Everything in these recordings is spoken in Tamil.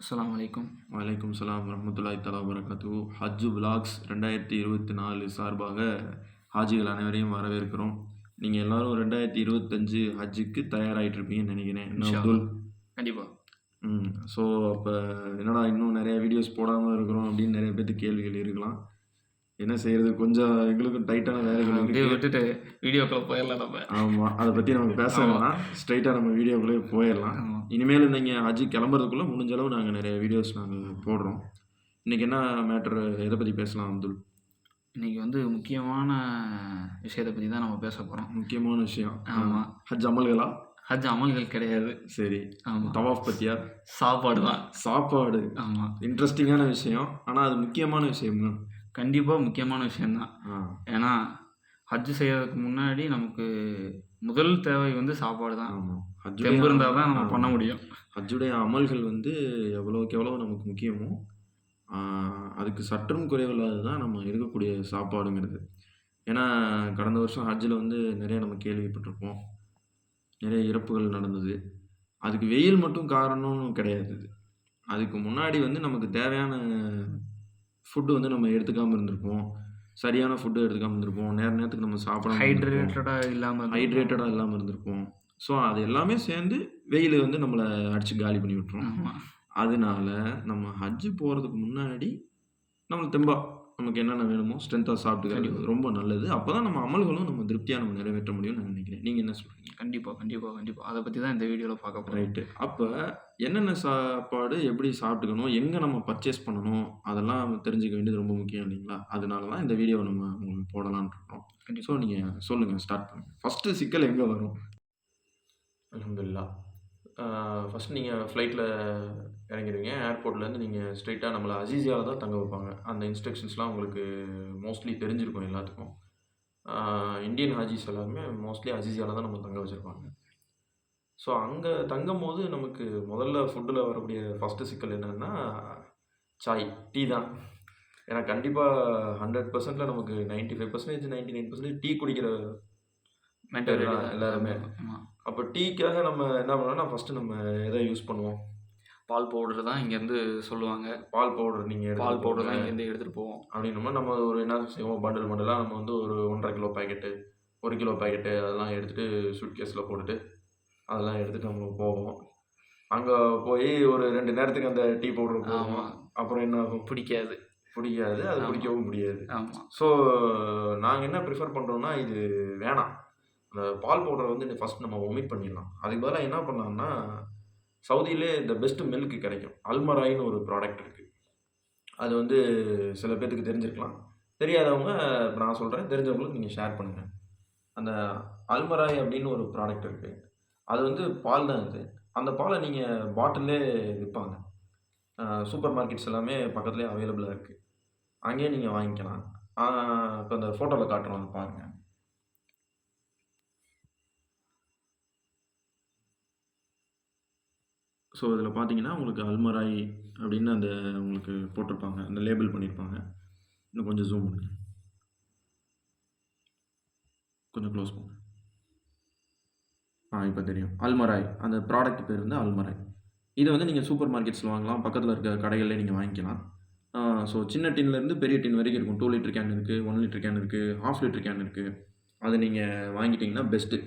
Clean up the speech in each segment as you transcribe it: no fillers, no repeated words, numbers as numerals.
அஸ்ஸலாமு அலைக்கும். வலைக்கும் சலாம் வரமத்துல்லாஹி தஆலா வபரகாத்துஹு. ஹஜ் விலாக்ஸ் 2024 சார்பாக ஹாஜிகள் அனைவரையும் வரவேற்கிறோம். நீங்க எல்லாரும் 2025 ஹஜ்ஜுக்கு தயாராயிட்டு இருப்பீங்கன்னு நினைக்கிறேன். என்ன இன்ஷா அப்துல்? அல்லாஹ். கண்டிப்பா. ஸோ அப்ப என்னடா இன்னும் நெறைய வீடியோஸ் போடாம இருக்கிறோம் அப்படின்னு நெறைய பேத்துக்கு கேள்விகள் இருக்கலாம். என்ன செய்றது? கொஞ்சம் எங்களுக்கும் டைட்டான வேலைகள் அப்படியே இருக்கு. விட்டுட்டு வீடியோக்குள்ள போயிரலாம் நம்ம. ஆமா. அத பத்தி நம்ம பேச ஆமா. வேணாம். ஸ்ட்ரெயிட்டா நம்ம வீடியோக்குள்ளயே போயிரலாம். ஆமா. இனிமேல் நீங்க ஹஜ் கிளம்புறதுக்குள்ள முடிஞ்ச அளவு நாங்க நெறைய வீடியோஸ் போடுறோம். இன்னைக்கு என்ன மேட்டர் எத பத்தி பேசலாம் அப்துல்? இன்னைக்கு வந்து முக்கியமான விஷயத்த பத்தி தான் நம்ம பேச போறோம். முக்கியமான விஷயம். ஆமா. ஹஜ் அமல்களா? ஹஜ் அமல்கள் கிடையாது. சரி. ஆமா. தவாஃப் பத்தியா? சாப்பாடு தான். சாப்பாடு. ஆமா. இன்ட்ரஸ்டிங்கான விஷயம். ஆனா அது முக்கியமான விஷயம் தான். கண்டிப்பா முக்கியமான விஷயம் தான். ஆ. ஏன்னா ஹஜ் செய்யறதுக்கு முன்னாடி நமக்கு முதல் தேவை வந்து சாப்பாடு தான். ஆமா. தெம்பு இருந்தா தான் நம்ம பண்ண முடியும். ஹஜ்ஜுடைய அமல்கள் வந்து எவ்வளவுக்கு எவ்வளவு நமக்கு முக்கியமோ, ஆ அதுக்கு சற்றும் குறைவில்லாதது தான் நம்ம எடுக்கக்கூடிய சாப்பாடுங்கிறது. ஏன்னா கடந்த வருஷம் ஹஜ்ஜில வந்து நெறைய நம்ம கேள்விப்பட்டிருப்போம். நெறைய இறப்புகள் நடந்தது. அதுக்கு வெயில் மட்டும் காரணம்னு கிடையாது இது. அதுக்கு முன்னாடி வந்து நமக்கு தேவையான ஃபுட் வந்து நம்ம எடுத்துக்காம இருந்திருப்போம். சரியான ஃபுட் எடுத்துக்காம இருந்திருப்போம். நேரத்துக்கு நம்ம சாப்பிடாம இருந்திருப்போம். ஹைட்ரேட்டடா இல்லாம இருந்திருப்போம். ஸோ அது எல்லாமே சேர்ந்து வெயில் வந்து நம்மள அடிச்சு காலி பண்ணி விட்டுரும். ஆமா. அதனால நம்ம ஹஜ் போறதுக்கு முன்னாடி நம்மளுக்கு தெம்பா நமக்கு என்னென்ன வேணுமோ ஸ்ட்ரென்த்தா சாப்பிட்டுக்கிறது ரொம்ப நல்லது. அப்பதான் நம்ம அமல்களும் நம்ம திருப்தியா நம்ம நிறைவேற்ற முடியும்னு நான் நினைக்கிறேன். நீங்க என்ன சொல்றீங்க? கண்டிப்பா. அத பத்தி தான் இந்த வீடியோல பார்க்க போறோம். ரைட்டு. அப்ப என்னென்ன சாப்பாடு எப்படி சாப்பிட்டுக்கணும்? எங்க நம்ம பர்ச்சேஸ் பண்ணணும்? அதெல்லாம் தெரிஞ்சுக்க வேண்டியது ரொம்ப முக்கியம் இல்லைங்களா? அதனால தான் இந்த வீடியோவ நம்ம உங்களுக்கு போடலாம்னு இருக்கோம். ஸோ கண்டிப்பா. நீங்க சொல்லுங்க. ஸ்டார்ட் பண்ணுங்க. ஃபர்ஸ்ட்டு சிக்கல் எங்க வரும்? அல்ஹம்துலில்லாஹ். ஃபர்ஸ்ட் நீங்க ஃப்ளைட்ல இறங்கிருவீங்க. ஏர்போர்ட்லேருந்து நீங்க ஸ்ட்ரெயிட்டா நம்மள அஸீசியால தான் தங்க வைப்பாங்க. அந்த இன்ஸ்ட்ரக்ஷன்ஸ்லாம் உங்களுக்கு மோஸ்ட்லி தெரிஞ்சிருக்கும் எல்லாத்துக்கும். இந்தியன் ஹாஜிஸ் எல்லாருமே மோஸ்ட்லி அஸீசியால தான் நம்ம தங்க வச்சிருப்பாங்க. ஸோ அங்க தங்கும்போது நமக்கு முதல்ல ஃபுட்ல வரக்கூடிய ஃபர்ஸ்ட்டு சிக்கல் என்னன்னா, சாய், டீ தான். ஏன்னா கண்டிப்பா 100%ல நமக்கு 95%, 99% டீ குடிக்கிற மென்டாலிட்டி தான் தான் எல்லாருமே. ஆமா. அப்ப டீக்காக நம்ம என்ன பண்ணுவோம்னா, ஃபர்ஸ்ட்டு நம்ம எத யூஸ் பண்ணுவோம்? பால் பவுடர் தான் இங்கேருந்து சொல்லுவாங்க. பால் பவுடர் நீங்க பால் எடுத்துட்டு பவுடர் போங்க. தான் இங்கேருந்து எடுத்துட்டு போவோம். அப்படின்னோம்னா, நம்ம ஒரு என்ன செய்வோம் பண்டில் பண்டிலா நம்ம வந்து ஒரு 1 1/2 கிலோ பாக்கெட்டு, 1 கிலோ பாக்கெட்டு அதெல்லாம் எடுத்துட்டு சூட்கேஸ்ல போட்டுட்டு, அதெல்லாம் எடுத்துட்டு நம்ம போவோம். அங்க போயி ஒரு 2 நேரத்துக்கு அந்த டீ பவுடர் ஆமா. போடுவோம். அப்புறம் என்ன ஆகும்? பிடிக்காது. பிடிக்காது. அது ஆமா. குடிக்கவும் முடியாது. ஆமா. ஸோ நாங்க என்ன ப்ரிஃபர் பண்றோம்னா, இது வேணாம். அந்த பால் பவுடர வந்து ஃபர்ஸ்ட் நம்ம ஒமிட் பண்ணிடலாம். அதுக்கு பதிலா என்ன பண்ணலாம்னா, சவுதியிலே த பெஸ்ட் மில்க் கிடைக்கும். அல்மராய்ன்னு ஒரு ப்ராடக்ட் இருக்கு. அது வந்து சில பேத்துக்கு தெரிஞ்சிருக்கலாம். தெரியாதவங்க இப்ப நான் சொல்றேன். தெரிஞ்சவங்களுக்கு நீங்க ஷேர் பண்ணுங்க. அந்த அல்மராய் அப்படின்னு ஒரு ப்ராடக்ட் இருக்கு. அது வந்து பால் தான் அது. அந்த பால நீங்க பாட்டில்லே விப்பாங்க. சூப்பர் மார்க்கெட்ஸ் எல்லாமே பக்கத்திலேயே அவைலபிளா இருக்கு. அங்கேயே நீங்க வாங்கிக்கலாம். ஆ இப்ப இந்த ஃபோட்டோல காட்டுறோம் அத பாருங்க. ஸோ இதில பார்த்தீங்கன்னா, உங்களுக்கு அல்மராய் அப்படின்னு அந்த உங்களுக்கு போட்டிருப்பாங்க. அந்த லேபிள் பண்ணியிருப்பாங்க. இன்னும் கொஞ்சம் ஜூம் பண்ணுங்க. கொஞ்சம் க்ளோஸ் பண்ணுங்க. இப்ப தெரியும். அல்மராய். அந்த ப்ராடக்ட் பேர் வந்து அல்மராய். இத வந்து நீங்க சூப்பர் மார்க்கெட்ஸ்ல வாங்கலாம். பக்கத்தில இருக்க கடைகள்லயே நீங்க வாங்கிக்கலாம். ஸோ சின்ன டின்லேருந்து பெரிய டின் வரைக்கும் இருக்கும். 2 லிட்டர் கேன் இருக்கு, 1 லிட்டர் கேன் இருக்கு, 1/2 லிட்டர் கேன் இருக்கு. அத நீங்க வாங்கிட்டீங்கன்னா பெஸ்ட்டு.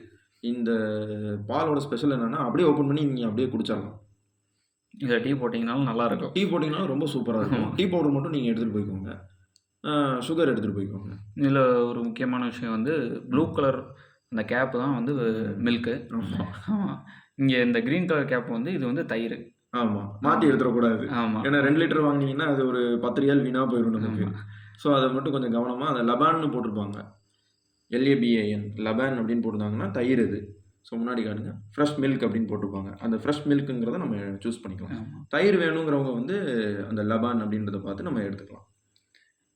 இந்த பாலோட ஸ்பெஷல் என்னன்னா, அப்படியே ஓப்பன் பண்ணி நீங்க அப்படியே குடிச்சிடலாம். இதில டீ போட்டீங்கனாலும் நல்லாயிருக்கும். டீ போட்டீங்கனாலும் ரொம்ப சூப்பரா இருக்கும். டீ பவுடர் மட்டும் நீங்க எடுத்துட்டு போய்க்கோங்க. சுகர் எடுத்துட்டு போய்க்கோங்க. இதில ஒரு முக்கியமான விஷயம் வந்து ப்ளூ கலர் அந்த கேப் தான் வந்து மில்க்கு. ஆமா. ஆமா. இங்க இந்த கிரீன் கலர் கேப் வந்து இது வந்து தயிரு. ஆமா. மாத்தி எடுத்துறக்கூடாது. ஆமா. ஏன்னா 2 லிட்டர் வாங்குனீங்கன்னா, அது ஒரு 10 ரியால் வீணா போயிரும் நமக்கு. ஆமா. ஸோ அத மட்டும் கொஞ்சம் கவனமா அத லபான்னு போட்டிருப்பாங்க. LABAN லபான் அப்படின்னு போட்டிருந்தாங்கன்னா, தயிர் அது. ஸோ முன்னாடி காட்டுங்க. ஃப்ரெஷ் மில்க் அப்படின்னு போட்டிருப்பாங்க. அந்த ஃப்ரெஷ் மில்க்ங்கிறத நம்ம சூஸ் பண்ணிக்கலாம். ஆமா. தயிர் வேணுங்கிறவங்க வந்து அந்த லபான் அப்படின்றத பார்த்து நம்ம எடுத்துக்கலாம்.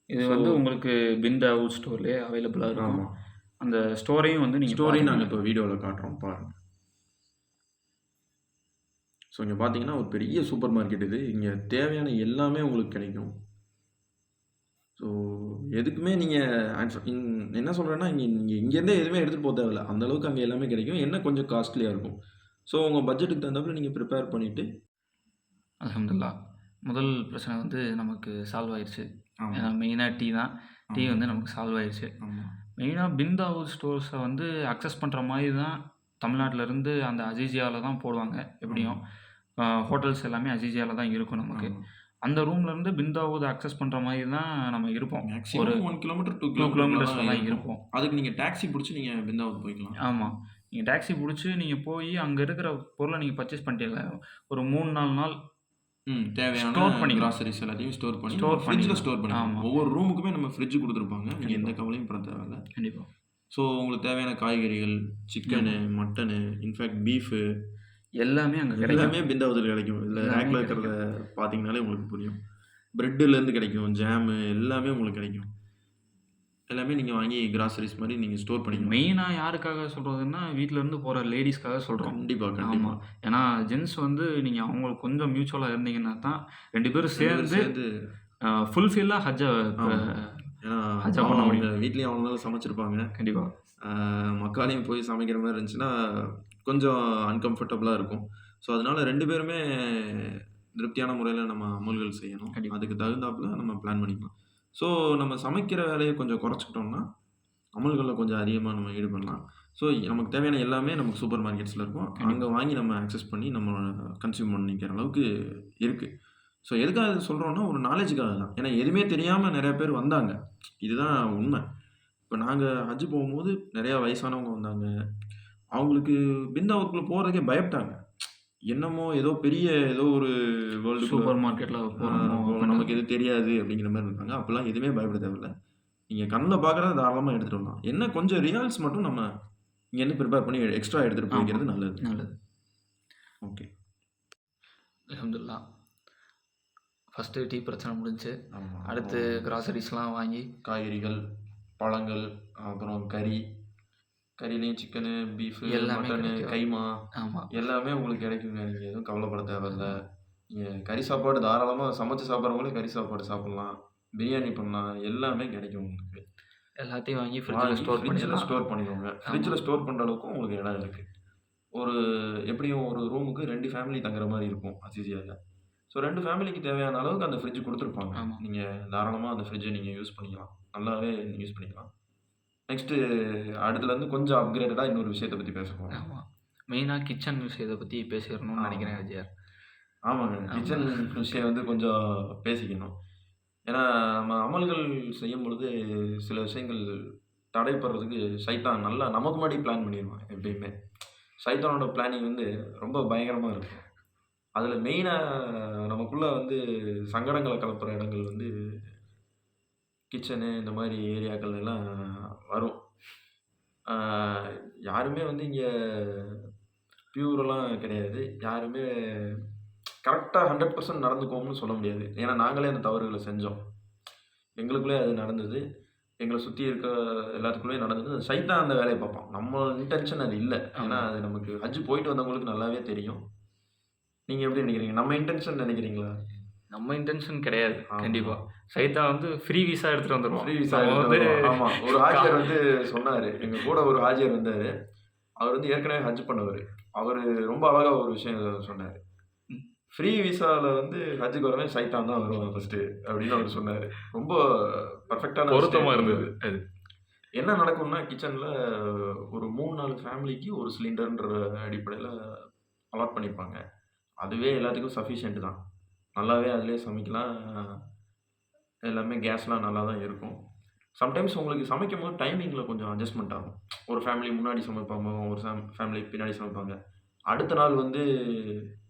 இது வந்து உங்களுக்கு பின் தாவூத் ஸ்டோர்லயே அவைலபிளா இருக்கும். ஆமா. அந்த ஸ்டோரையும் வந்து நீங்க ஸ்டோரி நாங்க பாருங்க. இப்போ வீடியோல காட்டுறோம் பாருங்க. ஸோ இங்க பார்த்தீங்கன்னா, ஒரு பெரிய சூப்பர் மார்க்கெட் இது. இங்க தேவையான எல்லாமே உங்களுக்கு கிடைக்கும். ஸோ எதுக்குமே நீங்க என்ன சொல்றேன்னா, நீங்க இங்கேருந்தே எதுவுமே எடுத்துட்டு போ தேவையில்ல. அந்த அளவுக்கு அங்க எல்லாமே கிடைக்கும். என்ன கொஞ்சம் காஸ்ட்லியா இருக்கும். ஸோ உங்க பட்ஜெட்டுக்கு தகுந்தாப்புல நீங்க பிரிப்பேர் பண்ணிட்டு அல்ஹம்துலில்லாஹ். முதல் பிரச்சனை வந்து நமக்கு சால்வ் ஆயிருச்சு. ஆமா. ஏன்னா மெயினா டீ தான். டீ ஆமா. வந்து நமக்கு சால்வ் ஆயிருச்சு. ஆமா. மெயினா பின் தாவூத் ஸ்டோர்ஸ வந்து அக்சஸ் பண்ற மாரி தான் தமிழ்நாட்டுல இருந்து அந்த அஜீசியால தான் போடுவாங்க ஆமா. எப்படியும். ஹோட்டல்ஸ் எல்லாமே அஜீசியால தான் இருக்கும் நமக்கு. ஆமா. அந்த ரூம்ல இருந்து பின் தாவூத் அக்சஸ் பண்ற மாரி தான் நம்ம இருப்போம். ஒரு மேக்ஸிமம் 1 கிலோமீட்டர், 2 2 கிலோமீட்டருக்குள்ள கிலோமீட்டர்ஸ்ல தான் தான் இருக்கும். இருப்போம். அதுக்கு நீங்க டாக்ஸி புடிச்சு நீங்க பிருந்தாவன் போய்க்கலாம். ஆமா. நீங்க டாக்ஸி புடிச்சு நீங்க போயி அங்க இருக்கிற பொருள நீங்க பர்ச்சேஸ் பண்ணிட்டீங்கல்ல, ஒரு 3, 4 நாள் தேவையான ஸ்டோர் பண்ணிக்கலாம். கிராசரிஸ் எல்லாத்தையும் ஸ்டோர் பண்ணி ஸ்டோர் ஃப்ரிட்ஜ்ல பண்ணிக்கலாம். ஸ்டோர் பண்ணிக்கலாம். ஆமா. ஒவ்வொரு ரூமுக்குமே நம்ம ஃப்ரிட்ஜ் குடுத்துருப்பாங்க. நீங்க கண்டிப்பா. எந்த கவலையும் பட தேவையில்ல. கண்டிப்பா. ஸோ உங்களுக்கு தேவையான காய்கறிகள், சிக்கனு, ஆமா. மட்டனு, இன்ஃபாக்ட் பீஃபு எல்லாமே அங்க கிடைக்கும். எல்லாமே பிருந்தாவனத்துல கிடைக்கும். இதுல எல்லாமே ரேக்ல இருக்கிறத கிடைக்கும். பார்த்தீங்கனாலே உங்களுக்கு புரியும். பிரெட்டுலேருந்து கிடைக்கும், ஜாமு எல்லாமே உங்களுக்கு கிடைக்கும். எல்லாமே நீங்க வாங்கி கிராசரிஸ் மாரி நீங்க ஸ்டோர் பண்ணிக்கலாம். மெயினா யாருக்காக சொல்றதுன்னா, வீட்ல இருந்து போற லேடீஸ்க்காக சொல்றோம். கண்டிப்பா, ஆமா. கண்டிப்பா. ஏன்னா ஜென்ட்ஸ் வந்து நீங்க அவங்களுக்கு கொஞ்சம் மியூச்சுவலா இருந்தீங்கன்னா தான் 2 பேரும் 2 பேரும் சேர்ந்து சேர்ந்து ஃபுல்ஃபில்லா ஹஜ்ஜ ஆமா. ஏன்னா ஹஜ்ஜ பாவம் பண்ண அவங்க முடியும். வீட்லயும் அவங்களால சமைச்சிருப்பாங்க. கண்டிப்பா. மக்காலையும் போய் சமைக்கிற மாரி இருந்துச்சுன்னா, கொஞ்சம் அன்கம்ஃபர்டபுளா இருக்கும். ஸோ, அதனால 2 பேருமே திருப்தியான முறையில நம்ம அமல்கள் செய்யணும். கண்டிப்பா. அதுக்கு தகுந்தாப்புல நம்ம பிளான் பண்ணிக்கலாம். ஸோ, நம்ம சமைக்கிற வேலைய கொஞ்சம் குறைச்சுக்கிட்டோம்னா, அமல்கள்ல கொஞ்சம் அதிகமா நம்ம ஈடுபடலாம். ஸோ, நமக்கு தேவையான எல்லாமே நமக்கு சூப்பர் மார்க்கெட்ஸ்ல இருக்கும். அங்க கண்டிப்பா. வாங்கி நம்ம அக்சஸ் பண்ணி நம்ம கன்சியூம் பண்ணிக்கிற அளவுக்கு இருக்கு. ஸோ, எதுக்காக இத சொல்றோம்னா, ஒரு நாலேட்ஜ்க்காக தான். ஏன்னா எதுவுமே தெரியாம நெறைய பேர் வந்தாங்க. இதுதான் உண்ம. இப்ப நாங்க ஹஜ் போகும்போது நெறைய வயசானவங்க வந்தாங்க. அவங்களுக்கு பிருந்தாவனத்துக்குள்ள போறதுக்கே பயப்பட்டாங்க. என்னமோ ஏதோ பெரிய ஏதோ ஒரு வேர்ல்டுக்குள்ள சூப்பர் மார்க்கெட்ல போறோமோ அப்படின்னு. நமக்கு எதுவும் தெரியாது அப்படிங்கிற மாரி இருந்தாங்க. அப்பலாம் எதுவுமே பயப்பட தேவையில்ல. நீங்க கண்ல பார்க்கறத தாராளமா எடுத்துட்டு வரலாம். என்ன கொஞ்சம் ரியால்ஸ் மட்டும் நம்ம இங்கேருந்து ப்ரிப்பேர் பண்ணி எக்ஸ்ட்ரா எடுத்துட்டு ஆமா. போய்க்கிறது நல்லது. நல்லது. ஓகே. அல்ஹம்துலில்லாஹ். ஃபர்ஸ்ட்டு டீ பிரச்சனை முடிஞ்சுச்சு. ஆமா. அடுத்து கிராசரிஸ்லாம் வாங்கி காய்கறிகள், பழங்கள், அப்புறம் கறி. கறிலயும் சிக்கனு, பீஃபு, எல்லாமே மட்டனு, கிடைக்கும். கைமா ஆமா. எல்லாமே உங்களுக்கு கிடைக்குங்க. நீங்க எதுவும் கவலைப்பட தேவையில்ல. நீங்க கறி சாப்பாடு தாராளமா சமைச்சு சாப்பிடுறவங்களே கறி சாப்பாடு சாப்பிடலாம். பிரியாணி பண்ணலாம். எல்லாமே கிடைக்கும் உங்களுக்கு. எல்லாத்தையும் வாங்கி ஃப்ரிட்ஜ்ல வாங்கி ஸ்டோர் ஃப்ரிட்ஜ்ல பண்ணிடலாம். ஸ்டோர் பண்ணிக்கோங்க. ஆமா. ஃப்ரிட்ஜ்ல ஸ்டோர் பண்ற அளவுக்கும் உங்களுக்கு இடம் இருக்கு. ஒரு எப்படியும் ஒரு ரூமுக்கு 2 ஃபேமிலி தங்குற மாரி இருக்கும் அசிசியால. ஸோ 2 ஃபேமிலிக்கு தேவையான அளவுக்கு அந்த ஃப்ரிட்ஜ் குடுத்துருப்பாங்க. ஆமா. நீங்க தாராளமா அந்த ஃப்ரிட்ஜ நீங்க யூஸ் பண்ணிக்கலாம். நல்லாவே யூஸ் பண்ணிக்கலாம். நெக்ஸ்ட்டு அடுத்துலருந்து கொஞ்சம் அப்கிரேடடா இன்னொரு விஷயத்த பத்தி பேச போறோம். ஆமா. மெயினா கிச்சன் விஷயத்த பத்தி பேசிறணும்னு ஆமா. நெனைக்கிறேன் விஜயர். ஆமாங்க. ஆமா. கிச்சன் விஷயம் வந்து கொஞ்சம் பேசிக்கணும். ஏன்னா, நம்ம அமல்கள் செய்யும்பொழுது சில விஷயங்கள் தடைப்படுறதுக்கு சைத்தான் நல்லா நமக்கு முன்னாடி பிளான் பண்ணிருவான் எப்பயுமே. சைத்தானோட பிளானிங் வந்து ரொம்ப பயங்கரமா இருக்கும். அதுல மெயினா நமக்குள்ள வந்து சங்கடங்கள கலப்புற இடங்கள் வந்து கிச்சனு இந்த மாரி ஏரியாக்கள் எல்லாம் வரும். ஆ யாருமே வந்து இங்க பியூர்லாம் கிடையாது. யாருமே கரெக்ட்டா 100% நடந்துக்குவோம்னு சொல்ல முடியாது. ஏன்னா, நாங்களே அந்த தவறுகள செஞ்சோம். எங்களுக்குள்ளயே அது நடந்தது. எங்கள சுத்தி இருக்க எல்லாத்துக்குள்ளயும் நடந்தது. சைத்தான் அந்த வேலைய பார்ப்பான். நம்ம இன்டென்ஷன் அது இல்ல. ஏன்னா, ஆமா. அது நமக்கு ஹஜ் போயிட்டு வந்தவங்களுக்கு நல்லாவே தெரியும். நீங்க எப்படி நினைக்கிறீங்க? நம்ம இன்டென்ஷன் நினைக்கிறீங்களா? நம்ம இன்டென்ஷன் கிடையாது. ஆமா. கண்டிப்பா. சைத்தான் வந்து ஃப்ரீ விசா எடுத்துட்டு வந்துருவான். ஃப்ரீ விசா நம்ம வந்து ஆமா. ஒரு ஹாஜியார் வந்து சொன்னாரு. எங்க கூட ஒரு ஹாஜியார் வந்தாரு. அவர் வந்து ஏற்கனவே ஹஜ் பண்ணவரு. அவரு ரொம்ப அழகா ஒரு விஷயம் சொன்னாரு. ம். ஃப்ரீ விசால வந்து ஹஜ்ஜுக்கு வரவன் சைத்தான் தான் வருவான் ஃபர்ஸ்ட்டு அப்படின்னு அவரு சொன்னாரு. ரொம்ப பெர்ஃபெக்ட்டான பொருத்தமா ஸ்டேட்மெண்ட் இருந்தது அது. அது. என்ன நடக்கும்னா, கிச்சன்ல ஒரு 3, 4 ஃபேமிலிக்கு ஒரு சிலிண்டர்ன்ற அடிப்படையில அலாட் பண்ணியிருப்பாங்க. அதுவே எல்லாத்துக்கும் சஃபிஷியன்ட் தான். நல்லாவே அதிலேயே சமைக்கலாம். எல்லாமே கேஸ்லாம் நல்லா தான் இருக்கும். சம்டைம்ஸ் உங்களுக்கு சமைக்கும்போது டைமிங்கில கொஞ்சம் அட்ஜஸ்ட்மென்ட் ஆகும். ஒரு ஃபேமிலி முன்னாடி சமைப்பாங்க. ஒரு ஃபேமிலி பின்னாடி சமைப்பாங்க. அடுத்த நாள் வந்து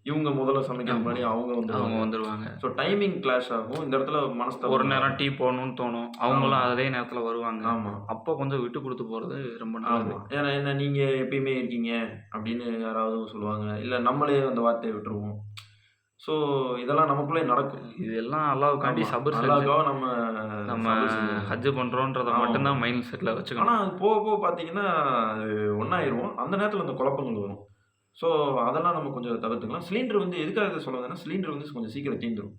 இவங்க முதல்ல சமைக்கிற ஆமா. முன்னாடி அவங்க அவங்க வந்துருவாங்க. வந்துருவாங்க. ஸோ டைமிங் கிளாஷ் ஆகும். இந்த இடத்துல ஒரு மனஸ்தாபம் நேரம் வரும். டீ போடணும்னு தோணும். ஆமா. அவங்களும் அதே நேரத்துல வருவாங்க. ஆமா. அப்ப கொஞ்சம் விட்டு குடுத்து போறது ரொம்ப நல்லது. ஆமா. ஏன்னா என்ன நீங்க எப்பயுமே இருக்கீங்க அப்படின்னு யாராவது சொல்லுவாங்க. இல்ல நம்மளே அந்த வார்த்தைய விட்டுருவோம். ஸோ இதெல்லாம் நமக்குள்ளே நடக்கும். இதெல்லாம் அல்லாஹ்வுக்காண்டி ஆமா. சபர் செஞ்சு அல்லாஹ்க்காக நம்ம சபர் செஞ்சிடணும். ஹஜ் பண்றோன்றத ஆமா. மட்டும் தான் மைண்ட் செட்ல ஆனா வச்சுக்கணும். அது போக போக பார்த்தீங்கன்னா, அது ஒண்ணாயிருவோம். அந்த நேரத்துல அந்த குழப்பங்கள் வரும். ஸோ அதெல்லாம் நம்ம கொஞ்சம் தவிர்த்துக்கலாம். சிலிண்டர் வந்து எதுக்காக இத சொல்ல வந்தேன்னா, சிலிண்டர் வந்து கொஞ்சம் சீக்கிரம் தீந்துரும்.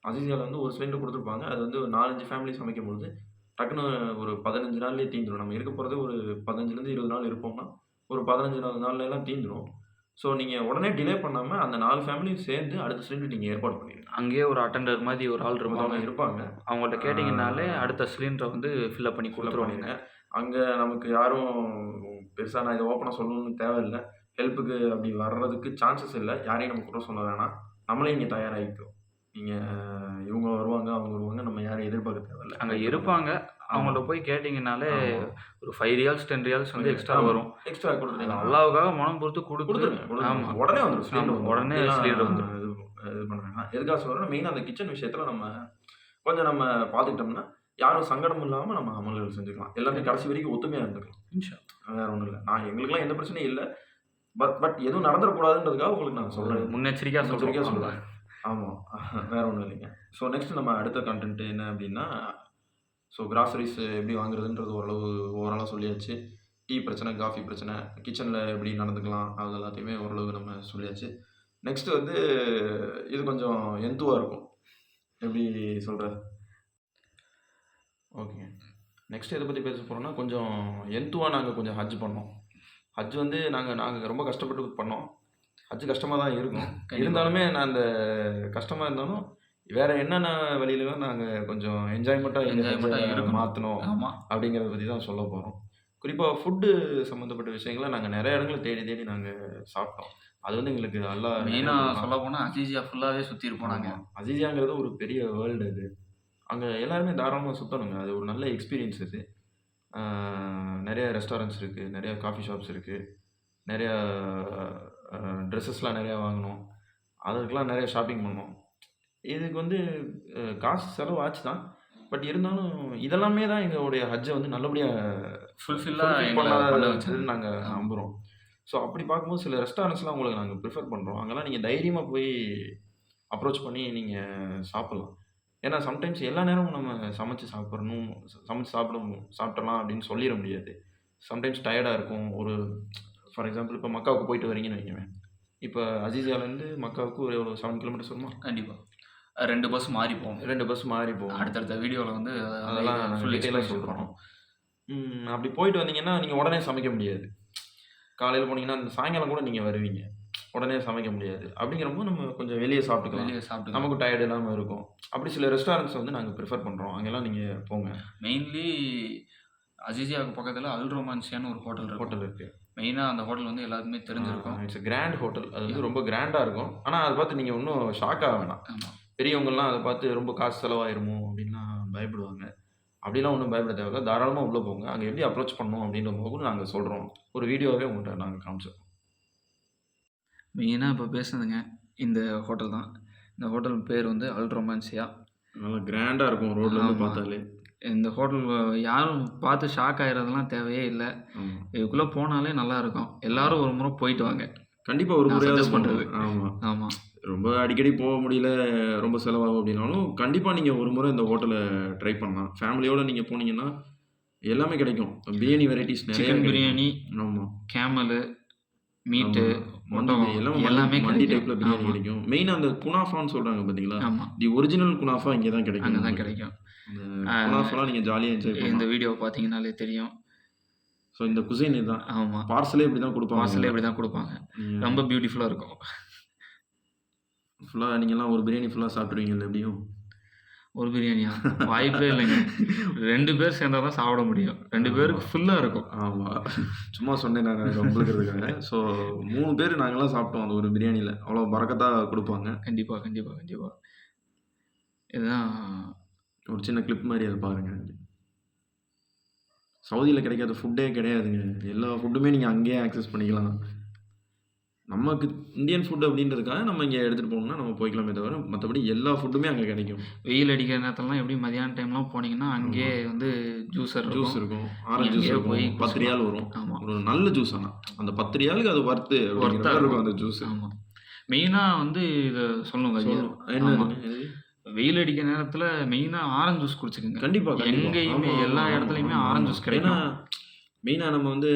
அசிசியால வந்து ஒரு சிலிண்டர் குடுத்துருப்பாங்க. அது வந்து ஒரு 4, 5 ஃபேமிலி சமைக்கும்பொழுது, டக்குனு ஒரு 15 நாள்லயே தீந்துரும். நம்ம இருக்க போறது ஒரு 15லருந்து 20 நாள் இருப்போம்னா, ஒரு 15வது நாள்ல எல்லாம் தீந்துரும். ஸோ நீங்க உடனே டிலே பண்ணாம அந்த 4 ஃபேமிலியும் சேர்ந்து அடுத்த சிலிண்டர் நீங்க ஏற்பாடு பண்ணிருங்க. அங்கேயே ஒரு அட்டெண்டர் மாதிரி ஒரு ஆள் இருப்பாங்க. ஒருத்தவங்க இருப்பாங்க. அவங்கள்ட்ட ஆ கேட்டீங்கன்னாலே அடுத்த சிலிண்டர வந்து ஃபில் பண்ணி ஃபில் அப் குடுத்துருவாங்க. பண்ணிருங்க. அங்க நமக்கு யாரும் பெருசா நான் இத ஓப்பனா சொல்லணும்னு தேவையில்ல. ஹெல்ப்புக்கு அப்படி வர்றதுக்கு சான்சஸ் இல்ல. யாரையும் நம்ம குற்றம் சொல்ல வேணாம். நம்மளே இங்க தயாராகிக்கிறோம். நீங்க இவங்க வருவாங்க, அவங்க வருவாங்க. நம்ம யாரையும் எதிர்பார்க்க தேவையில்ல. அங்க வெயிட் பண்ணுங்க. இருப்பாங்க. ஆமா, அவங்கள்ட்ட போய் கேட்டீங்கன்னாலே ஆமா. ஒரு 5 ரியால்ஸ், 10 ரியால்ஸ் வந்து எக்ஸ்ட்ரா ஆமா. வரும். எக்ஸ்ட்ரா அது குடுத்துட்டீங்கன்னா அல்லாஹ்வுக்காக மனம் பொறுத்து குடுத்து குடுத்துருங்க, ஆமா. குடுத்துருங்க. உடனே வந்துரும். சிலிண்டர் ஆமா. வந்துரும். உடனே அப்படிலாம் சிலிண்டர் வந்துரும். இது பண்ண வேணாம். எதுக்காக சொல்றேன்னா, மெயினா அந்த கிச்சன் விஷயத்துல நம்ம கொஞ்சம் நம்ம பார்த்துக்கிட்டோம்னா, யாரும் சங்கடம் இல்லாம நம்ம அமல்கள் செஞ்சுக்கலாம். எல்லாமே கடைசி வரைக்கும் ஒத்துமையா இருந்துக்கலாம். இன்ஷா வேற ஒண்ணும் இல்ல. எங்களுக்கெல்லாம் எந்த பிரச்சனையும் இல்ல. பட் எதுவும் நடந்துறக்கூடாதுன்றதுக்காக உங்களுக்கு நான் ஒரு சொல்றேன். முன்னெச்சரிக்கையா சொல்றோம். முன்னெச்சரிக்கையா அவ்வளவுதான். சொல்றேன். ஆமா. வேற ஒண்ணும் இல்லைங்க. ஸோ நெக்ஸ்ட் நம்ம அடுத்த கன்டென்ட் என்ன அப்படின்னா, ஸோ கிராசரிஸ் எப்படி வாங்குறதுன்றது ஓவராலா சொல்லியாச்சு. டீ பிரச்சனை, காஃபி பிரச்சனை, கிச்சன்ல எப்படி நடந்துக்கலாம், அது எல்லாத்தையுமே ஓரளவு நம்ம சொல்லியாச்சு. நெக்ஸ்ட் வந்து இது கொஞ்சம் எந்துவா இருக்கும். எப்படி சொல்றது? ஓகேங்க. நெக்ஸ்ட் எத பத்தி பேச போறோம்னா, கொஞ்சம் எந்துவா நாங்க கொஞ்சம் ஹஜ் பண்ணோம். ஹஜ் வந்து நாங்க ரொம்ப கஷ்டப்பட்டு பண்ணோம். ஹஜ் கஷ்டமா தான் இருக்கும். கண்டிப்பா. இருந்தாலுமே நான் அந்த கஷ்டமா இருந்தாலும், வேற என்னென்ன வழியிலலாம் நாங்க கொஞ்சம் என்ஜாய்மென்ட்டா எங்க என்ஜாய்மென்ட்டா ஹஜ்ஜ இருக்கணும். மாத்துனோம் ஆமா. அப்படிங்கிறத பத்தி தான் சொல்ல போறோம். குறிப்பா ஃபுட்டு சம்மந்தப்பட்ட விஷயங்கள நாங்க நெறைய இடங்கள்ல தேடி தேடி நாங்க சாப்பிட்டோம். அது வந்து எங்களுக்கு அல்லாஹ் நெறைய மெயினா குடுத்தான். சொல்லப்போனா அஜீசியா ஃபுல்லாவே சுத்தியிருப்போம் நாங்க. ஆமா. அஜீசியாங்கிறது ஒரு பெரிய வேர்ல்டு அது. அங்க எல்லாருமே தாராளமா சுத்தணுங்க. அது ஒரு நல்ல எக்ஸ்பீரியன்ஸ் அது. ஆ நெறைய ரெஸ்டாரண்ட்ஸ் இருக்கு. நெறைய காஃபி ஷாப்ஸ் இருக்கு. நெறைய ட்ரெஸ்ஸஸ்லாம் நெறையா வாங்குனோம். அதுக்கெல்லாம் நெறைய ஷாப்பிங் பண்ணோம். இதுக்கு வந்து காசு செலவு ஆச்சு தான். பட் இருந்தாலும் இதெல்லாமே தான் எங்களுடைய ஹஜ்ஜ வந்து நல்லபடியா ஃபுல்ஃபில்லா ஃபுல்ஃபில் எங்கள பண்ண வச்சது. பண்ணதுன்னு நாங்க ஆமா. நம்புறோம். ஸோ அப்படி பார்க்கும்போது சில ரெஸ்டாரண்ட்ஸ்லாம் உங்களுக்கு நாங்க ப்ரிஃபர் பண்றோம். அங்கலாம் நீங்க தைரியமா போய் அப்ரோச் பண்ணி நீங்க சாப்பிடலாம். ஏன்னா சம்டைம்ஸ் எல்லா நேரமும் நம்ம சமைச்சு சாப்பிடணும், சமைச்சு சாப்பிடலாம் அப்படின்னு சொல்லிற முடியாது. சம்டைம்ஸ் டயர்டா இருக்கும். ஒரு ஃபார் எக்ஸாம்பிள் இப்ப மக்காவுக்கு போயிட்டு வரீங்கன்னு வைங்களேன். இப்ப அஜீசியாலேருந்து மக்காவுக்கு ஒரு எவ்வளோ 7 கிலோமீட்டர்ஸ் வருமா? கண்டிப்பா. 2 பஸ் மாறி போகும். 2 பஸ் மாறி போகும். அடுத்தடுத்த வீடியோல வந்து அதெல்லாம் நாங்க ஃபுல் டீட்டெயிலா எக்ஸ்பிளனேஷன் சொல்றோம். பண்ணுவோம். அப்படி போயிட்டு வந்தீங்கன்னா, நீங்க உடனே சமைக்க முடியாது. காலையில போனீங்கன்னா, சாயங்காலம் கூட நீங்க வருவீங்க. உடனே சமைக்க முடியாது. அப்படிங்கிறப்போ நம்ம கொஞ்சம் வெளிய சாப்பிட்டுக்கலாம். வெளிய சாப்பிட்டுக்கலாம். நமக்கும் டயர்ட் இல்லாம இருக்கும். அப்படி சில ரெஸ்டாரண்ட்ஸ் வந்து நாங்க ப்ரிஃபர் பண்றோம். அங்கெல்லாம் நீங்க போங்க. மெயின்லி அஜீசியாவுக்கு பக்கத்துல அல் ரொமான்சியான்னு ஒரு ஹோட்டல் இருக்கும். ஹோட்டல் இருக்கு. மெயினா அந்த ஹோட்டல் வந்து எல்லாத்துக்குமே தெரிஞ்சிருக்கும். It's grand hotel. அது வந்து ரொம்ப கிராண்டா இருக்கும். ஆனா அத பார்த்து நீங்க ஒண்ணும் ஷாக் ஆக வேணாம். ஆமா. பெரியவங்கலாம் அத பார்த்து ரொம்ப காசு செலவாயிருமோ அப்படின்லாம் பயப்படுவாங்க. அப்படிலாம் ஒண்ணும் பயப்பட தேவையில்ல. தாராளமா உள்ள போங்க. அங்க எப்படி அப்ரோச் பண்ணணும் அப்படின்ற போது நாங்க சொல்றோம். ஒரு வீடியோவே உங்கள்ட்ட நாங்க காமிச்சிருக்கோம். மெயினா இப்ப பேசுனதுங்க இந்த ஹோட்டல் தான். இந்த ஹோட்டல் பேர் வந்து அல் ரொமான்சியா. நல்லா கிராண்டா இருக்கும் ரோட்ல இருந்து ஆமா. பார்த்தாலே. இந்த ஹோட்டல் யாரும் பார்த்து ஷாக் ஆயிறதெல்லாம் தேவையே இல்ல. ஆமா. இதுக்குள்ள போனாலே நல்லா இருக்கும். எல்லாரும் ஒரு முறை போயிட்டு வாங்க. கண்டிப்பா ஒரு நான் முறையாவது சஜெஸ்ட் பண்றது. ஆமா. ஆமா. ரொம்ப அடிக்கடி போக முடியல, ரொம்ப செலவாகும் அப்படின்னாலும், கண்டிப்பா நீங்க ஒரு முறை இந்த ஹோட்டல ட்ரை பண்ணலாம். ஃபேமிலியோட நீங்க போனீங்கன்னா, எல்லாமே கிடைக்கும். பிரியாணி வெரைட்டீஸ் நெறைய சிக்கன் கிடைக்கும். பிரியாணி, ஆமா. கேமலு, மீட்டு, மந்தி ஒட்டகம் எல்லாமே மந்தி கிடைக்கும். டைப்ல பிரியாணி ஆமா. கிடைக்கும். மெயினா அந்த குனாஃபான்னு சொல்றாங்க பார்த்தீங்களா? ஆமா. தி ஒரிஜினல் குனாஃபா இங்க தான் கிடைக்கும். அங்க தான் உங்களுக்கு. கிடைக்கும். அந்த ஆ, குனாஃபாலாம் நீங்க ஜாலியா என்ஜாய் இந்த பண்ணலாம். வீடியோ பார்த்தீங்கன்னாலே தெரியும். ஸோ இந்த குசைன் இதுதான். ஆமா. பார்சலே இப்படி தான் குடுப்பாங்க பார்சலே அவங்க. இப்படி தான் குடுப்பாங்க. நீங்க ரொம்ப பியூட்டிஃபுல்லா இருக்கும். ஃபுல்லா நீங்கலாம் ஒரு பிரியாணி ஃபுல்லா சாப்பிட்டுருவீங்கல்ல எப்படியும்? ஒரு பிரியாணியா? வாய்ப்பே இல்லைங்க. 2 பேர் சேர்ந்தா தான் சாப்பிட முடியும். 2 ஆமா. பேருக்கு ஃபுல்லா இருக்கும். ஆமா. சும்மா சொன்னேன் நானு வம்பிழுக்கிறதுக்காக. ஸோ 3 பேரு நாங்கலாம் சாப்பிட்டோம் அந்த ஒரு பிரியாணில. அவ்வளோ பரக்கத்தா குடுப்பாங்க. கண்டிப்பா, கண்டிப்பா, கண்டிப்பா. இதுதான் ஒரு சின்ன கிளிப் மாரி அத பாருங்க. சவுதியில கிடைக்காத ஃபுட்டே கிடையாதுங்க. எல்லா ஃபுட்டுமே நீங்க அங்கேயே ஆக்சஸ் பண்ணிக்கலாம். நமக்கு இந்தியன் ஃபுட் அப்படின்றதுக்காக நம்ம இங்க எடுத்துட்டு போகணும்னா நம்ம போய்க்கலாமே தவிர, மத்தபடி எல்லா ஃபுட்டுமே அங்க கிடைக்கும். வெயில் அடிக்கிற நேரத்துலலாம் எப்படி மதியான டைம்லாம் போனீங்கன்னா, ஆமா. அங்கேயே வந்து ஜூஸர் ஜூஸ் இருக்கும். இருக்கும். நீங்க ஆரஞ்சு ஜூஸ் அங்கேயே இருக்கும். போய் 10 ரியால் குடிச்சுக்கலாம். வரும். ஆமா. ஒரு நல்ல ஜூஸ் ஆனா. அந்த 10 ரியாலுக்கு அது வொர்த்து அப்படிங்கிற ஒர்த்தா மாரி இருக்கும் இருக்கும். அந்த ஜூஸ். ஆமா. மெயினா வந்து இத சொல்லணுங்க ஐயா. சொல்லணும். ஆமா. என்னதுங்க இது? வெயில் அடிக்கிற நேரத்துல மெயினா ஆரஞ்சு ஜூஸ் குடிச்சுக்கங்க. கண்டிப்பா, கண்டிப்பா. எங்கேயுமே ஆமா, எல்லா ஆமா, இடத்துலயுமே ஆமா, ஆரஞ்சு ஆமா. ஜூஸ் ஏன்னா, கிடைக்கும். மெயினா நம்ம வந்து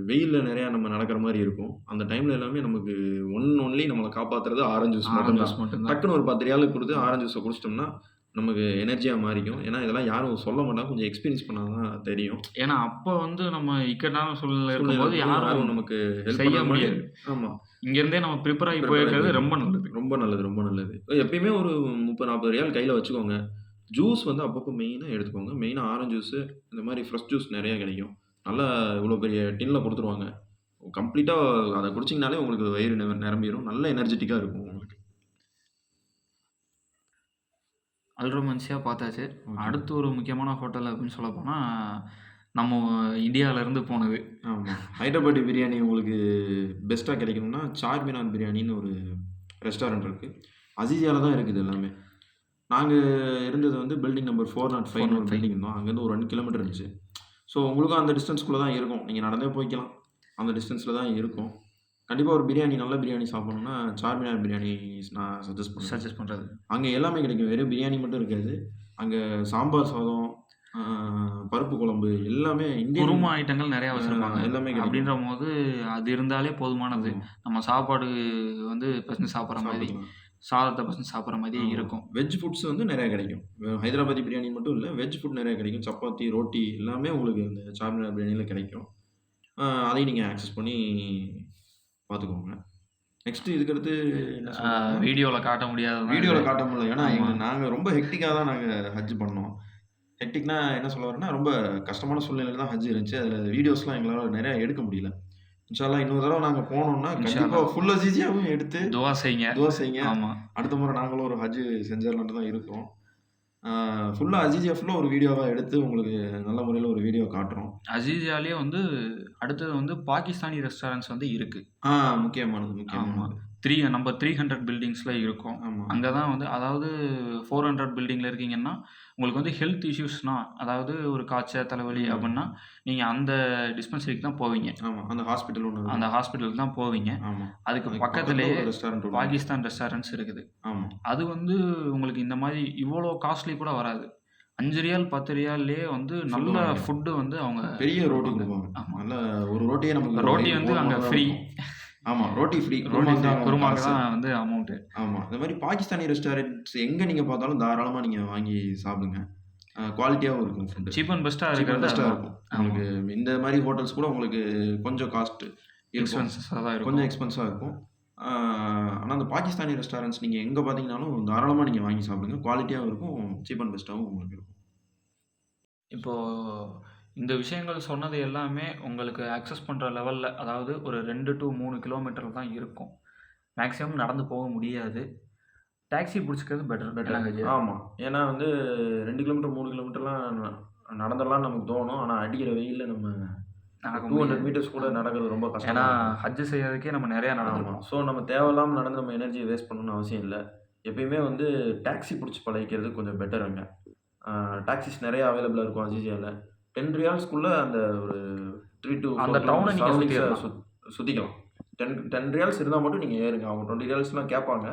வெயில்ல நெறையா நம்ம நடக்கிற மாரி இருக்கும். அந்த டைம்ல எல்லாமே நமக்கு ஒன்லி நம்மள காப்பாத்துறது ஆரஞ்சு ஜூஸ் ஆரஞ்சு மட்டும் தான். ஜூஸ் மட்டும் தான். டக்குனு ஒரு 10 ரியாலுக்கு குடுத்து ஆமா. ஆரஞ்சு ஜூஸ குடிச்சிட்டோம்னா, நமக்கு எனர்ஜியா மாறிக்கும். ஏன்னா, இதெல்லாம் யாரும் சொல்ல மாட்டாங்க. கொஞ்சம் எக்ஸ்பீரியன்ஸ் பண்ணா தான் தெரியும். ஏன்னா, அப்ப வந்து நம்ம இக்கட்டான சூழ்நிலையில சூழ்நிலை இருக்கும்போது யாரும் யாரும் நமக்கு ஹெல்ப் செய்ய பண்ண மாரி முடியாது. ஆமா. இங்கருந்தே நம்ம ப்ரிப்பேர் ஆகி ப்ரிப்பேர் ஆகி போயிருக்கிறது ரொம்ப போயிடணும். நல்லது. ரொம்ப நல்லது, ரொம்ப நல்லது. எப்பயுமே ஒரு 30, 40 ரியால் கையில வச்சுக்கோங்க. ஜூஸ் வந்து அப்பப்போ மெயினா எடுத்துக்கோங்க. மெயினா ஆரஞ்சு ஜூஸு, இந்த மாரி ஃப்ரெஷ் ஜூஸ் நெறைய கிடைக்கும். நல்லா இவ்வளோ பெரிய டின்ல குடுத்துருவாங்க. கம்ப்ளீட்டா அத குடிச்சீங்கனாலே உங்களுக்கு வயிறு நிரம்பிரும். நல்ல எனர்ஜெட்டிக்கா இருக்கும் உங்களுக்கு. அல்ட்ரோமன்சியா பார்த்தாச்சு. ஓகே. அடுத்து ஒரு முக்கியமான ஹோட்டல் அப்படின்னு சொல்லப்போனா, நம்ம இந்தியாவிலருந்து போனது. ஆமா. ஹைதராபாடி பிரியாணி உங்களுக்கு பெஸ்ட்டா கிடைக்கணும்னா, சார்மினார் பிரியாணின்னு ஒரு ரெஸ்டாரண்ட் இருக்கு. அஜீசியால தான் இருக்குது எல்லாமே. நாங்க இருந்தது வந்து பில்டிங் நம்பர் 405ன்னு ஒரு 405. பில்டிங் இருந்தோம். அங்கேருந்து ஒரு 2 கிலோமீட்டர் இருந்துச்சு. ஸோ உங்களுக்கும் அந்த டிஸ்டன்ஸ்குள்ள தான் இருக்கும். நீங்க நடந்தே போய்க்கலாம். அந்த டிஸ்டன்ஸ்ல தான் இருக்கும். கண்டிப்பா ஒரு பிரியாணி, நல்ல பிரியாணி சாப்பிடணும்னா, சார்மினார் பிரியாணி நான் சஜெஸ்ட் பண்ணுவேன். சஜெஸ்ட் பண்றது. அங்க எல்லாமே கிடைக்கும். வெறும் பிரியாணி மட்டும் இருக்காது. அங்க சாம்பார் சாதம், ஆ பருப்பு குழம்பு எல்லாமே இந்தியன் குருமா ஐட்டங்கள் நெறையா வச்சிருப்பாங்க. எல்லாமே கிடைக்கும். அப்படின்றபோது அது இருந்தாலே போதுமானது. ஆமா. நம்ம சாப்பாடு வந்து பெசஞ்சு சாப்பிடுற மாரி, சாப்பிட்டுக்கலாம். சாதத்த பெசஞ்சு சாப்பிடுற மாரியே ஆமா. இருக்கும். வெஜ் ஃபுட்ஸ் வந்து நெறைய கிடைக்கும். ஹைதராபாதி பிரியாணி மட்டும் இல்ல. வெஜ் ஃபுட் நெறைய கிடைக்கும். சப்பாத்தி, ரோட்டி எல்லாமே உங்களுக்கு இந்த சார்மினார் பிரியாணில கிடைக்கும். அதையும் நீங்க ஆக்சஸ் பண்ணி பார்த்துக்கோங்க. நெக்ஸ்ட் இதுக்கடுத்து என்ன சொல்லணும்னா, வீடியோல காட்ட முடியாதது தான் வீடியோல இது. காட்ட முடியல. ஏன்னா ஆமா. நாங்க ரொம்ப ஹெக்டிக்கா தான் நாங்க ஹஜ் பண்ணோம். ஹெக்டிக்னா என்ன சொல்ல வரேன்னா, ரொம்ப கஷ்டமான சூழ்நிலையில தான் ஹஜ் இருந்துச்சு. அதுல வீடியோஸ்லாம் எங்களால நெறைய எடுக்க முடியல. இன்ஷா அல்லாஹ் இன்னொரு தடவ நாங்க போனோம்னா, இன்ஷா கண்டிப்பா அல்லாஹ். ஃபுல் அஜீசியாவும் எடுத்து துவா செய்யுங்க. துவா செய்யுங்க. ஆமா. அடுத்த முறை நாங்களும் ஒரு ஹஜ் செஞ்சிரலான்ட்டு தான் இருக்கோம். ஃபுல்லா அஜீசியா ஃபுல்லா ஒரு வீடியோவா எடுத்து உங்களுக்கு நல்ல முறையில ஒரு வீடியோ காட்டுறோம். அஜீசியாலயே வந்து அடுத்தது வந்து பாகிஸ்தானி ரெஸ்டாரண்ட்ஸ் வந்து இருக்கு. முக்கியமானது, ஆமா. முக்கியமானது. நம்பர் 300 பில்டிங்ஸ்ல இருக்கும். ஆமா. அங்க தான் வந்து அதாவது 400 பில்டிங்ல இருக்கீங்கன்னா, உங்களுக்கு வந்து ஹெல்த் இஷ்யூஸ்னா, அதாவது ஒரு காய்ச்சல், தலைவலி ம். அப்படின்னா, நீங்க அந்த டிஸ்பென்சரிக்கு தான் போவீங்க. ஆமா. அந்த ஹாஸ்பிட்டல் ஒண்ணு அந்த இருக்கும். ஹாஸ்பிட்டலுக்கு தான் போவீங்க. ஆமா. அதுக்கு அதுக்கு பக்கத்துல பக்கத்திலேயே ஒரு ரெஸ்டாரண்ட் ஒண்ணு இருக்கு. பாகிஸ்தான் ரெஸ்டாரண்ட்ஸ் இருக்குது. ஆமா. அது வந்து உங்களுக்கு இந்த மாரி இவ்வளோ காஸ்ட்லி கூட வராது. 5 ரியால், 10 ரியால்லயே வந்து ஃபுல் நல்ல வாங்கிக்கலாம். ஃபுட் வந்து அவங்க பெரிய ரோட்டி குடுப்பாங்க. குடுப்பாங்க. ஆமா. நல்ல ஒரு ரோட்டியே நமக்கு ரோட்டி வயிறு வந்து அங்க போதுமானதா ஃப்ரீ. இருக்கும். ஆமா. ரோட்டி ஃப்ரீ. ரோட்டி குருமாக்கு ஃப்ரீ. தான் குருமாக்கு காசு. தான் வந்து அமௌண்ட். ஆமா. இந்த மாரி பாகிஸ்தானி ரெஸ்டாரண்ட்ஸ் எங்க நீங்க பார்த்தாலும் தாராளமா நீங்க வாங்கி சாப்பிடுங்க. குவாலிட்டியாவும் இருக்கும் ஃபுட். சீப் அண்ட் பெஸ்ட்டா சீப் அண்ட் இருக்கிறது பெஸ்ட்டா அதுதான். இருக்கும். ஆமா. உங்களுக்கு இந்த மாரி ஹோட்டல்ஸ் கூட உங்களுக்கு கொஞ்சம் காஸ்ட் இருக்கும். எக்ஸ்பென்சஸா தான் கொஞ்சம் இருக்கும். எக்ஸ்பென்ஸா இருக்கும். ஆனா அந்த பாகிஸ்தானி ரெஸ்டாரண்ட்ஸ் நீங்க எங்க பார்த்தீங்கனாலும் தாராளமா நீங்க வாங்கி சாப்பிடுங்க. குவாலிட்டியாவும் இருக்கும். சீப் அண்ட் பெஸ்ட்டாவும் உங்களுக்கு இருக்கும். இப்போ இந்த விஷயங்கள் சொன்னது எல்லாமே உங்களுக்கு அக்சஸ் பண்ற லெவல்ல, அதாவது ஒரு 2 டூ 3 கிலோமீட்டர் தான் இருக்கும். மேக்ஸிமம் நடந்து போக முடியாது. டாக்ஸி புடிச்சுக்கிறது பெட்டர். என்ன கஜு? ஆமா. ஏன்னா வந்து 2 கிலோமீட்டர், 3 கிலோமீட்டர்லாம் நடந்துடலாம்னு நமக்கு தோணும். ஆனா அடிக்கிற வெயில்ல நம்ம நடக்க 200 முடியாது. மீட்டர்ஸ் கூட ஆமா. நடக்கிறது ரொம்ப ஏன்னா கஷ்டமா இருக்கும். ஹஜ் செய்யறதுக்கே நம்ம நெறைய ஆமா. நடந்திருப்போம். ஸோ நம்ம தேவையில்லாம நடந்து நம்ம எனர்ஜிய வேஸ்ட் பண்ணணும்னு அவசியம் இல்ல. எப்பயுமே வந்து டாக்ஸி புடிச்சு பழகிக்கிறது கொஞ்சம் பெட்டர் அங்க. டாக்ஸிஸ் நெறைய அவைலபிளா இருக்கும் அஜீசியால. 10 ரியால்ஸ்க்குள்ள அந்த ஒரு 3 டூ 4 அந்த டவுன கிலோமீட்டர் நீங்க சரவுண்டிங்ஸ சுத்திரலாம். சுத்திக்கலாம். 10 ரியால்ஸ் இருந்தா மட்டும் நீங்க ஏறுங்க. அவங்க 20 ரியால்ஸ்லாம் கேட்பாங்க.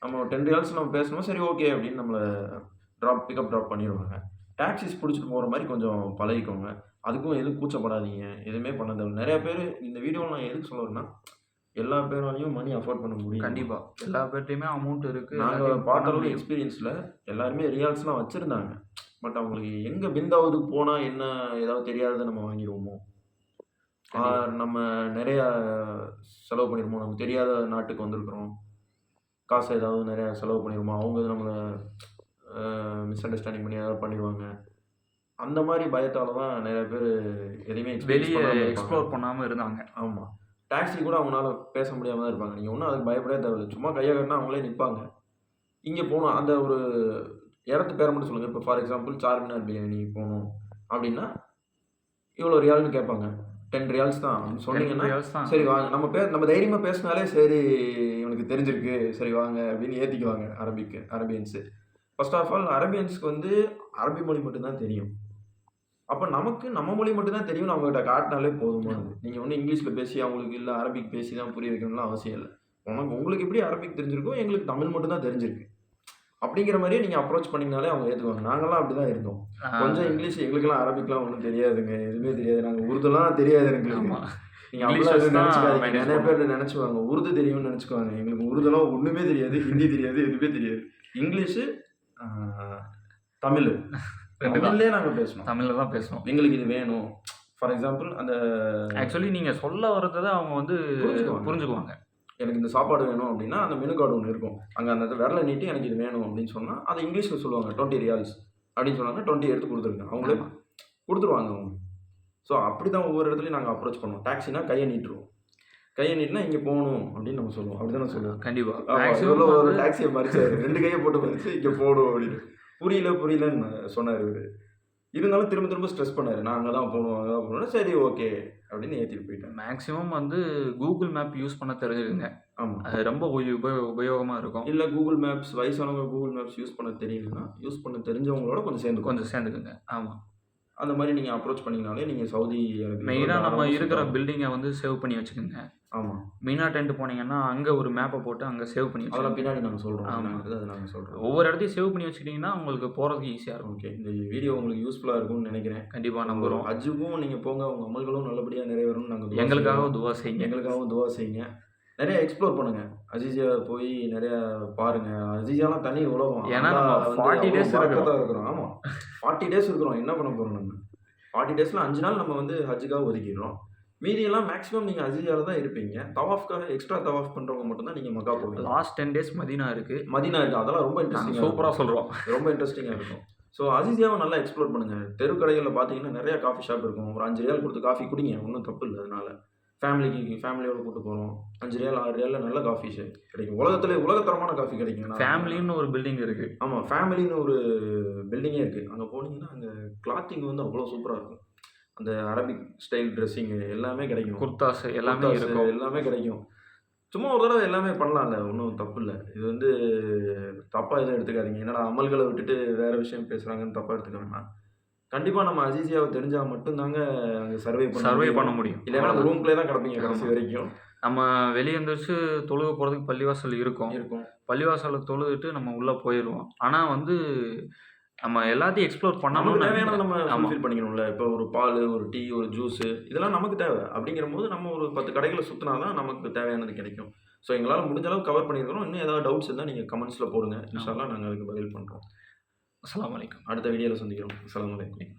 நம்ம 10 ரியால்ஸ் நம்ம பேசணும். சரி ஓகே அப்படின்னு நம்மள பிக்கப், ட்ராப் பண்ணிருவாங்க. டாக்ஸிஸ் புடிச்சிட்டு போற மாரி கொஞ்சம் பழகிக்கோங்க. அதுக்கும் எதுவும் கூச்சப்படாதீங்க. எதுவுமே பண்ண தேவையில்ல. நெறைய பேரு இந்த வீடியோல நான் எதுக்கு சொல்ல வரேன்னா, எல்லா பேராலயும் மணி அஃபோர்ட் பண்ண முடியும். கண்டிப்பா. எல்லா பேர்ட்டயுமே அமௌண்ட் இருக்கு. நாங்க எல்லாத்தையும் பண்ண பார்த்த அளவுக்கு முடியும். எக்ஸ்பீரியன்ஸ்ல எல்லாருமே ரியால்ஸ்லாம் வச்சிருந்தாங்க. பட் அவங்களுக்கு எங்க பிந்தாவுதுக்கு போனா என்ன ஏதாவது தெரியாதத நம்ம வாங்கிருவோமோ? கண்டிப்பா. நம்ம நெறைய செலவு பண்ணிருவோமோ? நமக்கு தெரியாத நாட்டுக்கு வந்திருக்கிறோம். காசு ஏதாவது நெறைய செலவு பண்ணிருவோமோ? அவங்க நம்மள மிஸ் அண்டர்ஸ்டாண்டிங் பண்ணி ஏதாவது பண்ணிருவாங்க. அந்த மாரி பயத்தால தான் நெறைய பேரு எதையுமே எக்ஸ்பீரியன்ஸ் வெளிய பண்ணாம இருப்பாங்க. எக்ஸ்ப்ளோர் பண்ணாம இருந்தாங்க. ஆமா. டாக்ஸி கூட அவங்கனால பேச முடியாம தான் இருப்பாங்க. நீங்க ஒண்ணும் அதுக்கு பயப்படவே தேவையில்ல. சும்மா கைய காட்டுனா அவங்களே நிப்பாங்க. இங்க போணும் அந்த ஒரு இடத்து பேர மட்டும் சொல்லுங்க. இப்போ ஃபார் எக்ஸாம்பிள் சார்மினார் பிரியாணி போணும் அப்டின்னா, இவ்வளோ ரியால்ன்னு கேட்பாங்க. 10 ரியால்ஸ் தான் அப்படின்னு 10 சொன்னீங்கன்னா, ரியால்ஸ் தான். சரி வாங்க. நம்ம தைரியமா பேசினாலே சரி இவனுக்கு தெரிஞ்சிருக்கு. சரி வாங்க அப்படின்னு ஏத்திக்குவாங்க அரபியன்ஸ். ஃபர்ஸ்ட் ஆஃப் ஆல் அரபியன்ஸ்க்கு வந்து அரபி மொழி மட்டும் தான் தெரியும். அப்ப நமக்கு நம்ம மொழி மட்டும் தான் தெரியும்னு அவங்ககிட்ட காட்டினாலே போதுமானது. நீங்க ஒண்ணும் இங்கிலீஷ்ல பேசி அவங்களுக்கு இல்ல அரபிக் பேசி தான் புரிய வைக்கணும்லாம் அவசியம் இல்ல. உங்களுக்கு எப்படி அரபிக் தெரிஞ்சிருக்கோ, எங்களுக்கு தமிழ் மட்டும் தான் தெரிஞ்சிருக்கு. அப்படிங்கிற மாரியே நீங்க அப்ரோச் பண்ணீங்கனாலே அவங்க ஏத்துக்குவாங்க. நாங்கலாம் அப்படிதான் இருந்தோம். ஆ. கொஞ்சம் இங்கிலீஷ் எங்களுக்கெல்லாம் அரபிக்லாம் ஒண்ணும் தெரியாதுங்க. எதுவுமே தெரியாது. நாங்க உருதுலாம் தெரியாது எங்களுக்கு. ஆமா. நீங்க இங்கிலீஷ் அப்படிலாம் வச்சு எதுவும் தான் நெனச்சுக்காதீங்க. மேனேஜ் நெறைய பண்ணோம். பேர் நெனச்சுக்குவாங்க. உருது தெரியும்னு நெனச்சுக்குவாங்க. எங்களுக்கு உருதுலாம் ஒண்ணுமே தெரியாது. ஹிந்தி தெரியாது. எதுவுமே தெரியாது. இங்கிலீஷு, ஆ தமிழ். 2 தான். தமிழ்லயே நாங்க பேசணும். தமிழ்ல தான் பேசணும். எங்களுக்கு இது வேணும். ஃபார் எக்ஸாம்பிள் அந்த ஆக்சுவலி நீங்க சொல்ல வர்றத அவங்க வந்து புரிஞ்சுக்குவாங்க. எனக்கு இந்த சாப்பாடு வேணும் அப்படின்னா, அந்த மெனு கார்டு ஒண்ணு இருக்கும். அங்க அந்த விரல நீட்டி எனக்கு இது வேணும் அப்படின்னு சொன்னா, அத இங்கிலீஷ்ல சொல்லுவாங்க. 20 ரியால்ஸ் அப்படின்னு சொன்னாங்க. 20 எடுத்து குடுத்துருங்க. அவங்களே ஆமா. குடுத்துருவாங்க அவங்க. ஸோ அப்படிதான் ஒவ்வொரு இடத்துலயும் நாங்க அப்ரோச் பண்ணுவோம். டாக்ஸினா கைய நீட்டுருவோம். கைய நீட்டினா இங்க போணும் அப்படின்னு நம்ம சொல்லுவோம். அப்படிதானே சொல்லுவோம். கண்டிப்பா. ஆமா. மேக்ஸிமம் இவ்வளோ ஒரு வந்து டாக்ஸிய மறிச்சாரு. 2 கைய போட்டு மறிச்சு இங்க போணும் அப்படின்னு. புரியலன்னு சொன்னாரு இவரு. இருந்தாலும் திரும்ப திரும்ப ஸ்ட்ரெஸ் பண்ணாரு. நான் அங்க தான் போணும், அங்க தான் போணும்னா, சரி ஓகே அப்படின்னு ஏத்திட்டு போயிட்டேன். மேக்ஸிமம் வந்து Google மேப் யூஸ் பண்ண தெரிஞ்சுக்கங்க. ஆமா. அது ரொம்ப உபயோகமா இருக்கும். இல்ல Google மேப்ஸ் வயசானவங்க Google மேப்ஸ் யூஸ் பண்ண தெரியலன்னா, யூஸ் பண்ண தெரிஞ்சவங்களோட கொஞ்சம் சேர்ந்துக்கோங்க. கொஞ்சம் சேர்ந்துக்குங்க. ஆமா. அந்த மாரி நீங்க அப்ரோச் பண்ணீங்கனாலே நீங்க சவுதி அரேபியாவோட மெயினா நம்ம தாராளமா இருக்கிற சுத்தலாம். பில்டிங்க வந்து சேவ் பண்ணி வச்சுக்கங்க. ஆமா. மெயினா டென்ட் போனீங்கன்னா, அங்க ஒரு மேப்ப போட்டு அங்க சேவ் பண்ணி அதெல்லாம் வச்சுக்கங்க. பின்னாடி நாங்க சொல்றோம். ஆமா. அது நாங்க சொல்றோம். ஒவ்வொரு இடத்தையும் சேவ் பண்ணி வச்சுக்கிட்டீங்கன்னா, உங்களுக்கு போறதுக்கு ஈஸியா இருக்கும். ஓகே. இந்த வீடியோ உங்களுக்கு யூஸ்ஃபுல்லா இருக்கும்னு நெனைக்கிறேன். கண்டிப்பா நம்புறோம். ஹஜ்ஜுக்கும் நீங்க போங்க. உங்க அமல்களும் நல்லபடியா நிறைவேறும்னு நாங்க துவா எங்களுக்காக செய்றோம். துவா செய்யுங்க. எங்களுக்காகவும் துவா செய்யுங்க. நெறைய எக்ஸ்ப்ளோர் பண்ணுங்க. அஜீசியா போய் நெறைய பாருங்க. அஜீசியாலாம் தனி உலகம். ஏன்னா அல்லாஹ் நம்ம வந்து 40 அவ்வளோ டேஸ் இருக்கிறோம். பரக்கத்தா இருக்கிறோம். ஆமா. 40 டேஸ் இருக்கிறோம். என்ன பண்ண போறோம் நம்ம? 40 டேஸ்ல 5 நாள் நம்ம வந்து ஹஜ்ஜுக்காக ஒதுக்கிடுறோம். மீதியெல்லாம் மேக்ஸிமம் நீங்க அஜீசியால தான் இருப்பீங்க. தவாஃப்க்காக எக்ஸ்ட்ரா தவாஃப் பண்றவங்க மட்டும் தான் நீங்க மக்கா போவீங்க. லாஸ்ட் 10 டேஸ் மதீனா இருக்கு. மதீனா இருக்கு. அதெல்லாம் ரொம்ப நாங்க இன்ட்ரஸ்டிங்கா சூப்பரா இருக்கும். சொல்றோம். ரொம்ப இன்ட்ரஸ்டிங்கா இருக்கும். ஸோ அஜீசியாவை நல்லா எக்ஸ்ப்ளோர் பண்ணுங்க. தெரு கடைகள்ல பார்த்தீங்கன்னா, நெறைய காஃபி ஷாப் இருக்கும். ஒரு 5 ரியால் குடுத்து காஃபி குடிங்க. ஒண்ணும் தப்பு இல்ல அதனால. ஃபேமிலியோட கூட்டு போறோம். 5 ரியால், 6 ரியால்ல நல்ல காஃபி கிடைக்கும். உலகத்தரமான காஃபி கிடைக்குங்க. ஃபேமிலின்னு ஒரு பில்டிங் இருக்கு. ஆமா. ஃபேமிலின்னு ஒரு பில்டிங்கே இருக்கு. அங்க போனீங்கன்னா, அங்க கிளாத்திங் வந்து அவ்வளோ சூப்பரா இருக்கும். அந்த அரபிக் ஸ்டைல் ட்ரெஸ்ஸிங் எல்லாமே கிடைக்கும். குர்தாஸ் எல்லாமே குர்தாஸ் இருக்கும். எல்லாமே கிடைக்கும். சும்மா ஒரு தடவ எல்லாமே பண்ணலாம்ல. ஒண்ணும் தப்பு இல்ல. இது வந்து தப்பா எதுவும் எடுத்துக்காதீங்க. என்னடா அமல்கள விட்டுட்டு வேற விஷயம் பேசுறாங்கன்னு தப்பா எடுத்துக்க வேணாம். கண்டிப்பா நம்ம அஜீசியாவ தெரிஞ்சா மட்டும் தாங்க அங்க சர்வை பண்ண முடியும். இல்லன்னா அந்த ரூம்குள்ளயே தான் கிடப்பீங்க கடைசி வரைக்கும். நம்ம வெளிய எந்திரிச்சு தொழுக போறதுக்கு பள்ளிவாசல் இருக்கும். பள்ளிவாசல்ல தொழுதுட்டு நம்ம உள்ள போயிருவோம். ஆனா வந்து நம்ம எல்லாத்தையும் எக்ஸ்ப்ளோர் நமக்கு பண்ணணும்னு தேவையானத நம்ம ஆமா. ஃபுல்ஃபில் பண்ணிக்கணும்ல. இப்போ ஒரு பாலு, ஒரு டீ, ஒரு ஜூஸ் இதெல்லாம் நமக்கு தேவை. அப்படிங்கிறபோது நம்ம ஒரு 10 கடைகள சுத்துனா தான் நமக்கு தேவையானது கிடைக்கும். ஸோ எங்களால முடிஞ்ச அளவுக்கு கவர் பண்ணியிருக்கிறோம். இன்னும் ஏதாவது டவுட்ஸ் இருந்தா நீங்க கமெண்ட்ஸ்ல போடுங்க. இன்ஷா அல்லாஹ் நாங்க அதுக்கு பதில் பண்றோம். அஸ்ஸலாமு அலைக்கும். அடுத்த வீடியோல சந்திக்கிறோம். அஸ்ஸலாமு அலைக்கும்.